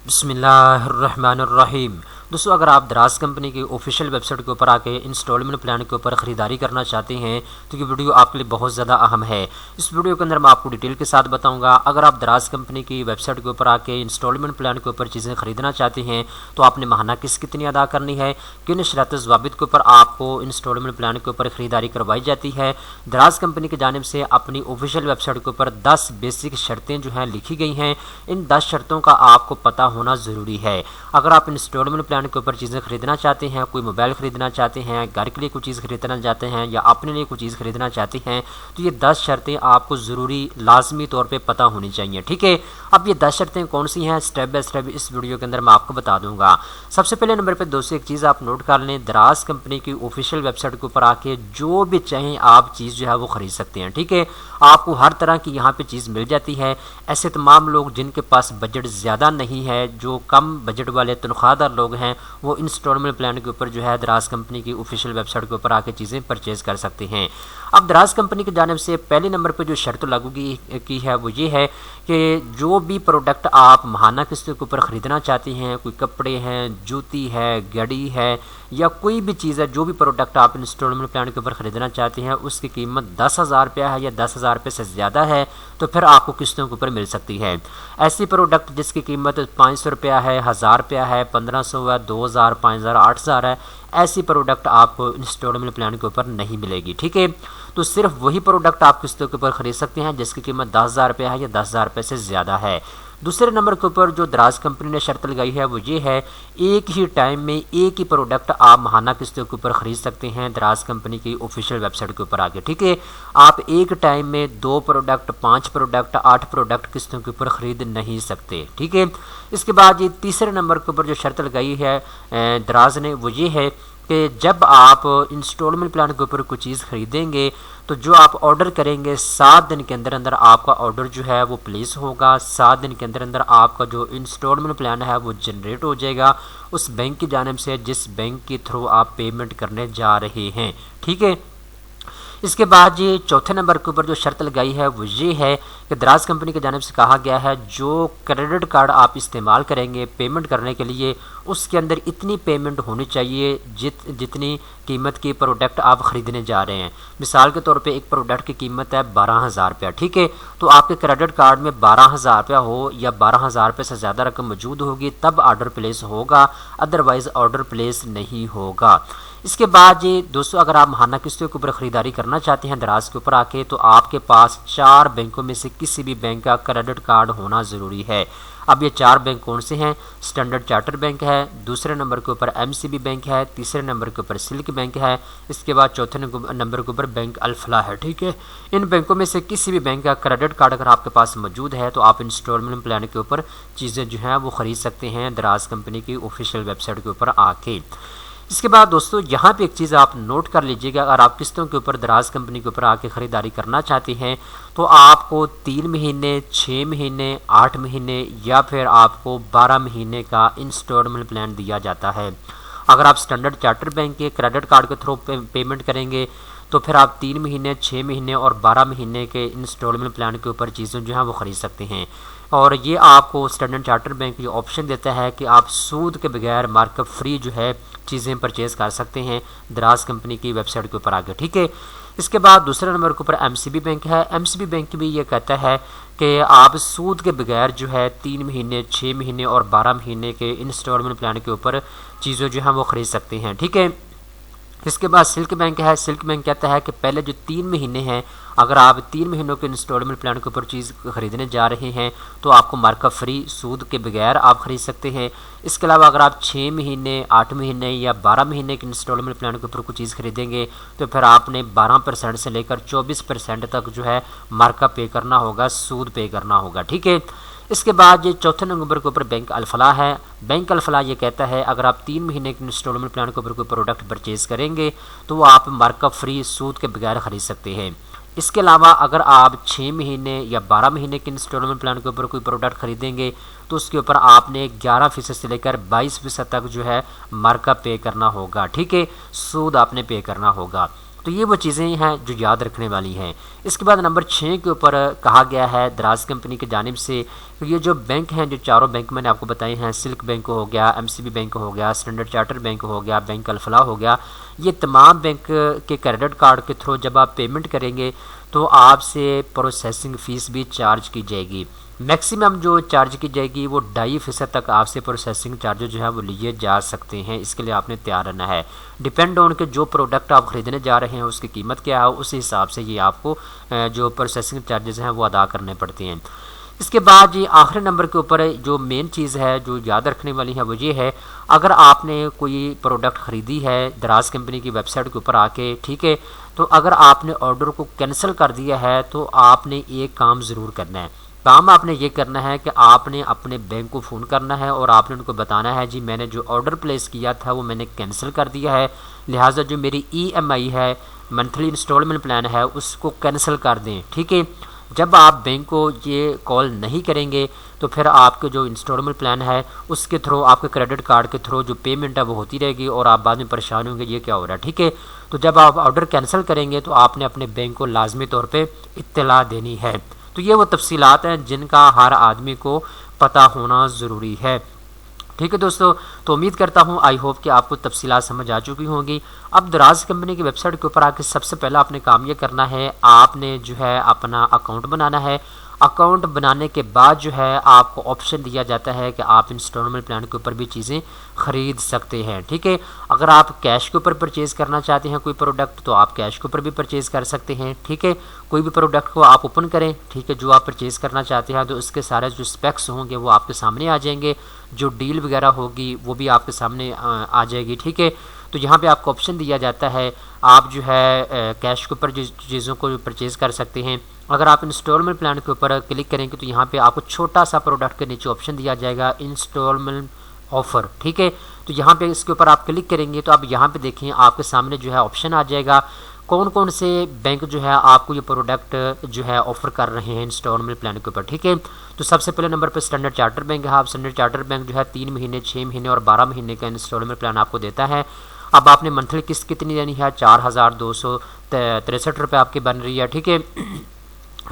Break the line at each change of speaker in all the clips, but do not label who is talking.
बिस्मिल्लाहिर्रहमानिर्रहीम। दोस्तों, अगर आप दराज कंपनी की ऑफिशियल वेबसाइट के ऊपर आके इंस्टॉलमेंट प्लान के ऊपर ख़रीदारी करना चाहते हैं तो ये वीडियो आपके लिए बहुत ज़्यादा अहम है। इस वीडियो के अंदर मैं आपको डिटेल के साथ बताऊंगा। अगर आप दराज कंपनी की वेबसाइट के ऊपर आके इंस्टॉलमेंट प्लान के ऊपर चीज़ें ख़रीदना चाहते हैं तो आपने माहाना किस्त कितनी अदा करनी है, किन शर्त ज़वाबित के ऊपर आपको इंस्टॉलमेंट प्लान के ऊपर ख़रीदारी करवाई जाती है। दराज कंपनी की जानिब से अपनी ऑफिशियल वेबसाइट के ऊपर 10 बेसिक शर्तें जो हैं लिखी गई हैं। इन 10 शर्तों का आपको पता होना ज़रूरी है। अगर आप इंस्टॉलमेंट प्लान के ऊपर चीज़ें खरीदना चाहते हैं, कोई मोबाइल खरीदना चाहते हैं, घर के लिए कोई चीज़ खरीदना चाहते हैं या अपने लिए कोई चीज़ खरीदना चाहते हैं तो ये 10 शर्तें आपको ज़रूरी लाजमी तौर पे पता होनी चाहिए। ठीक है, अब ये 10 शर्तें कौन सी हैं स्टेप बाय स्टेप इस वीडियो के अंदर मैं आपको बता दूंगा। सबसे पहले नंबर पे दोस्तों एक चीज़ आप नोट कर लें, दराज कंपनी की ऑफिशियल वेबसाइट के ऊपर आके जो भी चाहें आप चीज़ जो है वो खरीद सकते हैं। ठीक है, आपको हर तरह की यहाँ पे चीज़ मिल जाती है। ऐसे तमाम लोग जिनके पास बजट ज़्यादा नहीं है, जो कम बजट वाले तनख्वाहदार लोग हैं, वो इंस्टॉलमेंट प्लान के ऊपर जो है दराज कंपनी की ऑफिशियल वेबसाइट के ऊपर आके चीज़ें परचेज कर सकते हैं। अब दराज कंपनी की जानिब से पहले नंबर पर जो शर्त लागू की है वो ये है कि जो भी प्रोडक्ट आप माहाना किस्त के ऊपर ख़रीदना चाहते हैं, कोई कपड़े हैं, जूती है, घड़ी है या कोई भी चीज़ है, जो भी प्रोडक्ट आप इंस्टॉलमेंट प्लान के ऊपर ख़रीदना चाहते हैं उसकी कीमत 10,000 रुपया है या 10,000 रुपये से ज़्यादा है तो फिर आपको किस्तों के ऊपर मिल सकती है। ऐसी प्रोडक्ट जिसकी कीमत 500 रुपया है, 1000 रुपया है, 1500 है, 2000, 5000, 8000 है, ऐसी प्रोडक्ट आपको इंस्टॉलमेंट प्लान के ऊपर नहीं मिलेगी। ठीक है, तो सिर्फ वही प्रोडक्ट आप किस्तों के ऊपर खरीद सकते हैं जिसकी कीमत 10,000 रुपया है या 10,000 रुपये से ज़्यादा है। दूसरे नंबर के ऊपर जो दराज कंपनी ने शर्त लगाई है वो ये है, एक ही टाइम में एक ही प्रोडक्ट आप माहाना किस्तों के ऊपर ख़रीद सकते हैं दराज कंपनी की ऑफिशियल वेबसाइट के ऊपर आके। ठीक है, आप एक टाइम में 2 प्रोडक्ट, 5 प्रोडक्ट, 8 प्रोडक्ट किस्तों के ऊपर ख़रीद नहीं सकते। ठीक है, इसके बाद ये तीसरे नंबर के ऊपर जो शर्त लगाई है दराज ने वो ये है कि जब आप इंस्टॉलमेंट प्लान के ऊपर कोई चीज़ खरीदेंगे तो जो आप ऑर्डर करेंगे 7 दिन के अंदर अंदर आपका ऑर्डर जो है वो प्लेस होगा। 7 दिन के अंदर अंदर आपका जो इंस्टॉलमेंट प्लान है वो जनरेट हो जाएगा उस बैंक की जानिब से जिस बैंक के थ्रू आप पेमेंट करने जा रहे हैं। ठीक है, इसके बाद ये चौथे नंबर के ऊपर जो शर्त लगाई है वो ये है कि दराज कंपनी की जानिब से कहा गया है जो क्रेडिट कार्ड आप इस्तेमाल करेंगे पेमेंट करने के लिए उसके अंदर इतनी पेमेंट होनी चाहिए जितनी कीमत की प्रोडक्ट आप ख़रीदने जा रहे हैं। मिसाल के तौर पे एक प्रोडक्ट की कीमत है 12,000 रुपया। ठीक है, तो आपके क्रेडिट कार्ड में 12,000 रुपया हो या 12,000 रुपये से ज़्यादा रकम मौजूद होगी तब ऑर्डर प्लेस होगा, अदरवाइज़ ऑर्डर प्लेस नहीं होगा। इसके बाद ये दोस्तों अगर आप माहाना किस्तों के ऊपर ख़रीदारी करना चाहते हैं दराज के ऊपर आके तो आपके पास 4 बैंकों में से किसी भी बैंक का क्रेडिट कार्ड होना ज़रूरी है। अब ये 4 बैंक कौन से हैं? स्टैंडर्ड चार्टर बैंक है, दूसरे नंबर के ऊपर MCB बैंक है, तीसरे नंबर के ऊपर सिल्क बैंक है, इसके बाद चौथे नंबर के ऊपर बैंक अल-फलाह है। ठीक है, इन बैंकों में से किसी भी बैंक का क्रेडिट कार्ड अगर आपके पास मौजूद है तो आप इंस्टॉलमेंट प्लान के ऊपर चीज़ें जो हैं वो ख़रीद सकते हैं दराज कंपनी की ऑफिशियल वेबसाइट के ऊपर आके। इसके बाद दोस्तों यहाँ पे एक चीज़ आप नोट कर लीजिएगा, अगर आप किस्तों के ऊपर दराज कंपनी के ऊपर आके ख़रीदारी करना चाहते हैं तो आपको 3 महीने, 6 महीने, 8 महीने या फिर आपको 12 महीने का इंस्टॉलमेंट प्लान दिया जाता है। अगर आप स्टैंडर्ड चार्टर बैंक के क्रेडिट कार्ड के थ्रू पेमेंट करेंगे तो फिर आप 3 महीने, 6 महीने और 12 महीने के इंस्टॉलमेंट प्लान के ऊपर चीज़ें जो हैं वो ख़रीद सकते हैं। और ये आपको स्टैंडर्ड चार्टर बैंक ये ऑप्शन देता है कि आप सूद के बगैर मार्कअप फ्री जो है चीज़ें परचेज कर सकते हैं दराज कंपनी की वेबसाइट के ऊपर आके। ठीक है, इसके बाद दूसरे नंबर के ऊपर MCB बैंक है। MCB बैंक भी ये कहता है कि आप सूद के बगैर जो है 3 महीने, 6 महीने और 12 महीने के इंस्टॉलमेंट प्लान के ऊपर चीज़ें जो हैं वो ख़रीद सकते हैं। ठीक है, इसके बाद सिल्क बैंक है। सिल्क बैंक कहता है कि पहले जो 3 महीने हैं अगर आप 3 महीनों के इंस्टॉलमेंट प्लान के ऊपर चीज़ खरीदने जा रहे हैं तो आपको मार्कअप फ्री सूद के बगैर आप ख़रीद सकते हैं। इसके अलावा अगर आप 6 महीने, 8 महीने या 12 महीने के इंस्टॉलमेंट प्लान के ऊपर कोई चीज़ खरीदेंगे तो फिर आपने 12% से लेकर 24% तक जो है मार्कअप पे करना होगा, सूद पे करना होगा। ठीक है, इसके बाद ये चौथे नंबर के ऊपर बैंक अल-फलाह है। बैंक अल-फलाह ये कहता है अगर आप 3 महीने के इंस्टॉलमेंट प्लान के ऊपर कोई प्रोडक्ट परचेज करेंगे तो वो आप मार्कअप फ्री सूद के बगैर ख़रीद सकते हैं। इसके अलावा अगर आप 6 महीने या 12 महीने के इंस्टॉलमेंट प्लान के ऊपर कोई प्रोडक्ट खरीदेंगे तो उसके ऊपर आपने 11% से लेकर 22% तक जो है मार्कअप पे करना होगा। ठीक है, सूद आपने पे करना होगा। तो ये वो चीज़ें हैं जो याद रखने वाली हैं। इसके बाद नंबर 6 के ऊपर कहा गया है दराज कंपनी की जानिब से, तो ये जो बैंक हैं, जो चारों बैंक मैंने आपको बताए हैं, सिल्क बैंक हो गया, MCB बैंक हो गया, स्टैंडर्ड चार्टर बैंक हो गया, बैंक अल-फलाह हो गया, ये तमाम बैंक के क्रेडिट कार्ड के थ्रू जब आप पेमेंट करेंगे तो आपसे प्रोसेसिंग फ़ीस भी चार्ज की जाएगी। मैक्सिमम जो चार्ज की जाएगी वो 2.5% तक आपसे प्रोसेसिंग चार्जेज जो है वो लिए जा सकते हैं। इसके लिए आपने तैयार रहना है। डिपेंड ऑन के जो प्रोडक्ट आप ख़रीदने जा रहे हैं उसकी कीमत क्या है, उस हिसाब से ये आपको जो प्रोसेसिंग चार्जेस हैं वो अदा करने पड़ते हैं। इसके बाद ये आखिरी नंबर के ऊपर जो मेन चीज़ है जो याद रखने वाली है वो ये है, अगर आपने कोई प्रोडक्ट ख़रीदी है दराज कंपनी की वेबसाइट के ऊपर आके, ठीक है, तो अगर आपने ऑर्डर को कैंसिल कर दिया है तो आपने एक काम ज़रूर करना है। काम आपने ये करना है कि आपने अपने बैंक को फ़ोन करना है और आपने उनको बताना है जी मैंने जो ऑर्डर प्लेस किया था वो मैंने कैंसिल कर दिया है, लिहाजा जो मेरी EMI है, मंथली इंस्टॉलमेंट प्लान है, उसको कैंसिल कर दें। ठीक है, जब आप बैंक को ये कॉल नहीं करेंगे तो फिर आपके जो इंस्टॉलमेंट प्लान है उसके थ्रू, आपके क्रेडिट कार्ड के थ्रू जो पेमेंट है वो होती रहेगी और आप बाद में परेशान होंगे ये क्या हो रहा है। ठीक है, तो जब आप ऑर्डर कैंसिल करेंगे तो आपने अपने बैंक को लाजमी तौर पे इत्तला देनी है। तो ये वो तफसीलात हैं जिनका हर आदमी को पता होना ज़रूरी है। ठीक है दोस्तों, तो उम्मीद करता हूँ आई होप कि आपको तफसीलात समझ आ चुकी होंगी। अब दराज कंपनी की वेबसाइट के ऊपर आके सबसे पहला आपने काम ये करना है, आपने जो है अपना अकाउंट बनाना है। अकाउंट बनाने के बाद जो है आपको ऑप्शन दिया जाता है कि आप इंस्टॉलमेंट प्लान के ऊपर भी चीज़ें ख़रीद सकते हैं। ठीक है, अगर आप कैश के ऊपर परचेज़ करना चाहते हैं कोई प्रोडक्ट तो आप कैश के ऊपर भी परचेज़ कर सकते हैं। ठीक है, कोई भी प्रोडक्ट को आप ओपन करें, ठीक है, जो आप परचेज़ करना चाहते हैं तो उसके सारे जो स्पेक्स होंगे वो आपके सामने आ जाएंगे, जो डील वगैरह होगी वो भी आपके सामने आ जाएगी। ठीक है, तो यहाँ पे आपको ऑप्शन दिया जाता है, आप जो है कैश के ऊपर चीज़ों को परचेज़ कर सकते हैं। अगर आप इंस्टॉलमेंट प्लान के ऊपर क्लिक करेंगे तो यहाँ पे आपको छोटा सा प्रोडक्ट के नीचे ऑप्शन दिया जाएगा इंस्टॉलमेंट ऑफ़र। ठीक है, तो यहाँ पे इसके ऊपर आप क्लिक करेंगे तो आप यहाँ पे देखें आपके सामने जो है ऑप्शन आ जाएगा कौन कौन से बैंक जो है आपको ये प्रोडक्ट जो है ऑफ़र कर रहे हैं इंस्टॉलमेंट प्लान के ऊपर। ठीक है, तो सबसे पहले नंबर पे स्टैंडर्ड चार्टर बैंक है। आप स्टैंडर्ड चार्टर बैंक जो है 3 महीने, 6 महीने और 12 महीने का इंस्टॉलमेंट प्लान आपको देता है। अब आपने मंथली किस्त कितनी देनी है, 4,263 रुपये आपकी बन रही है। ठीक है,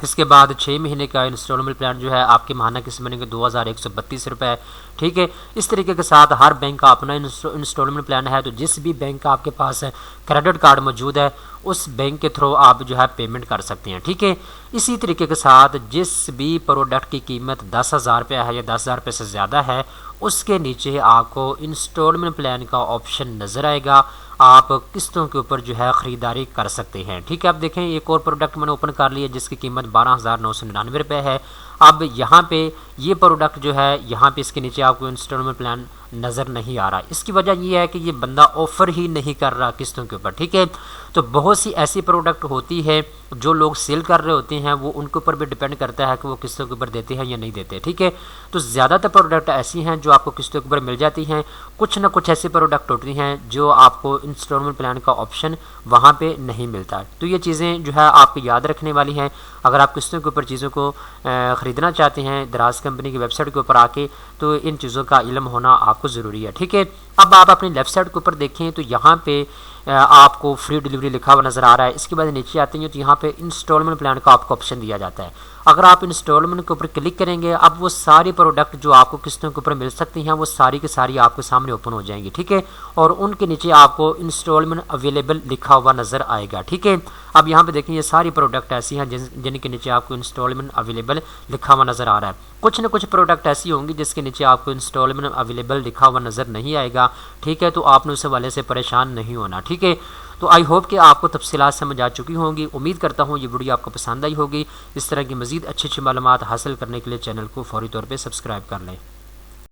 इसके बाद 6 महीने का इंस्टॉलमेंट प्लान जो है आपके माहाना किस्त बनेंगे 2,132 रुपये। ठीक है, इस तरीके के साथ हर बैंक का अपना इंस्टॉलमेंट प्लान है। तो जिस भी बैंक का आपके पास क्रेडिट कार्ड मौजूद है उस बैंक के थ्रू आप जो है पेमेंट कर सकते हैं। ठीक है, इसी तरीके के साथ जिस भी प्रोडक्ट की कीमत 10,000 रुपये है या 10,000 रुपये से ज़्यादा है उसके नीचे आपको इंस्टॉलमेंट प्लान का ऑप्शन नज़र आएगा, आप किस्तों के ऊपर जो है ख़रीदारी कर सकते हैं। ठीक है, अब देखें एक और प्रोडक्ट मैंने ओपन कर लिया जिसकी कीमत 12,999 रुपये है। अब यहाँ पे ये प्रोडक्ट जो है यहाँ पे इसके नीचे आपको इंस्टॉलमेंट प्लान नज़र नहीं आ रहा। इसकी वजह ये है कि ये बंदा ऑफ़र ही नहीं कर रहा किस्तों के ऊपर। ठीक है, तो बहुत सी ऐसी प्रोडक्ट होती है जो लोग सेल कर रहे होते हैं, वो उनके ऊपर भी डिपेंड करता है कि वो किस्तों के ऊपर देते हैं या नहीं देते। ठीक है, तो ज़्यादातर प्रोडक्ट ऐसी हैं जो आपको किस्तों के ऊपर मिल जाती हैं, कुछ ना कुछ ऐसी प्रोडक्ट होती हैं जो आपको इंस्टॉलमेंट प्लान का ऑप्शन वहाँ पे नहीं मिलता। तो ये चीज़ें जो है आपको याद रखने वाली हैं। अगर आप किस्तों के ऊपर चीज़ों को ख़रीदना चाहते हैं दराज कंपनी की वेबसाइट के ऊपर आके तो इन चीज़ों का इल्म होना आपको ज़रूरी है। ठीक है, अब आप अपनी लेफ्ट साइड के ऊपर देखें तो यहाँ पे आपको फ्री डिलीवरी लिखा हुआ नज़र आ रहा है। इसके बाद नीचे आते हैं तो यहाँ पे इंस्टॉलमेंट प्लान का आपको ऑप्शन दिया जाता है। अगर आप इंस्टॉलमेंट के ऊपर क्लिक करेंगे अब वो सारी प्रोडक्ट जो आपको किस्तों के ऊपर मिल सकती हैं वो सारी की सारी आपके सामने ओपन हो जाएंगी। ठीक है, और उनके नीचे आपको इंस्टॉलमेंट अवेलेबल लिखा हुआ नज़र आएगा। ठीक है, अब यहाँ पे देखें ये सारी प्रोडक्ट ऐसी हैं जिनके नीचे आपको इंस्टॉलमेंट अवेलेबल लिखा हुआ नज़र आ रहा है। कुछ न कुछ प्रोडक्ट ऐसी होंगी जिसके नीचे आपको इंस्टॉलमेंट अवेलेबल लिखा हुआ नज़र नहीं आएगा। ठीक है, तो आपने उस हवाले से परेशान नहीं होना। ठीक है, तो आई होप कि आपको तफसीलात समझ आ चुकी होंगी। उम्मीद करता हूँ ये वीडियो आपको पसंद आई होगी। इस तरह की मज़ीद अच्छी अच्छी मालूमात हासिल करने के लिए चैनल को फौरी तौर पर सब्सक्राइब कर लें।